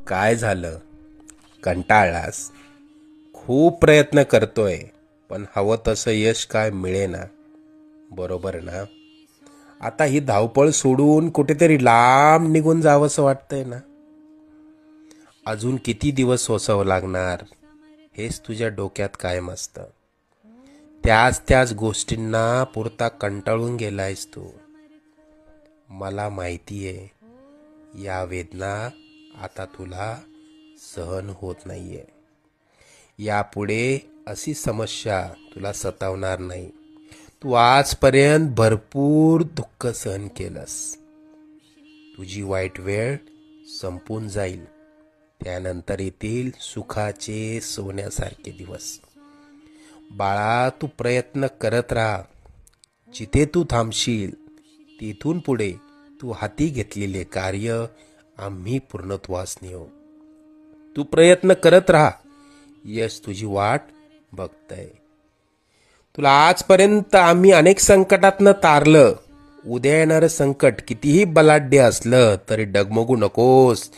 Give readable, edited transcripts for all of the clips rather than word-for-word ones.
काय झालं? कंटाळलास? खूप प्रयत्न करतोय पण हवं तसं यश काय मिळेना, बरोबर ना? आता ही धावपळ सोडून कुठेतरी लांब निघून जावंसं वाटतंय ना? अजून किती दिवस सोसावं लागणार हेच तुझ्या डोक्यात कायम असतं. त्याच त्याच गोष्टींना पुरता कंटाळून गेलायस तू. मला माहितीये या वेदना आता तुला सहन होत नाहीये. यापुढे अशी समस्या तुला सतावणार नाही. तू आजपर्यंत भरपूर दुःख सहन केलंस. तुझी वाईट वेळ संपून जाईल. त्यानंतर येतील सुखाचे सोन्यासारखे दिवस. बाळा, तू प्रयत्न करत राहा. जिथे तू थांबशील तिथून पुढे तू हाती घेतलेले कार्य आम्ही पूर्णत्वास नेऊ. तू प्रयत्न करत राहा. यश तुझी वाट बघतय. तुला आजपर्यंत आम्ही अनेक संकटातनं तारलं. उद्या येणारं संकट कितीही बलाढ्य असलं तरी डगमगू नकोस.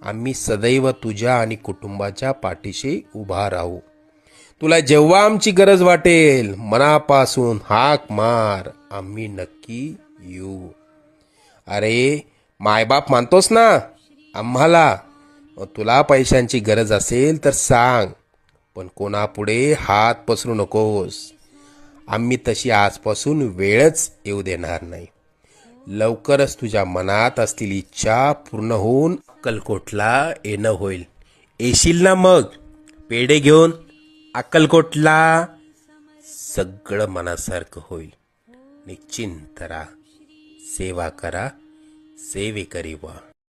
आम्ही सदैव तुझ्या आणि कुटुंबाच्या पाठीशी उभा राहू. तुला जेव्हा आमची गरज वाटेल मनापासून हाक मार, आम्ही नक्की येऊ. अरे, मायबाप मानतोस ना आम्हाला? तुला पैशांची गरज असेल तर सांग, पण कोणापुढे हात पसरू नकोस. आम्ही तशी आजपासून वेळच येऊ देणार नाही. लवकरच तुझ्या मनात असलेली इच्छा पूर्ण होऊन अक्कलकोटला येणं होईल. येशील ना मग पेढे घेऊन अक्कलकोटला? सगळं मनासारखं होईल. निश्चिंत राहा. सेवा करा, सेवेकरी व्हा.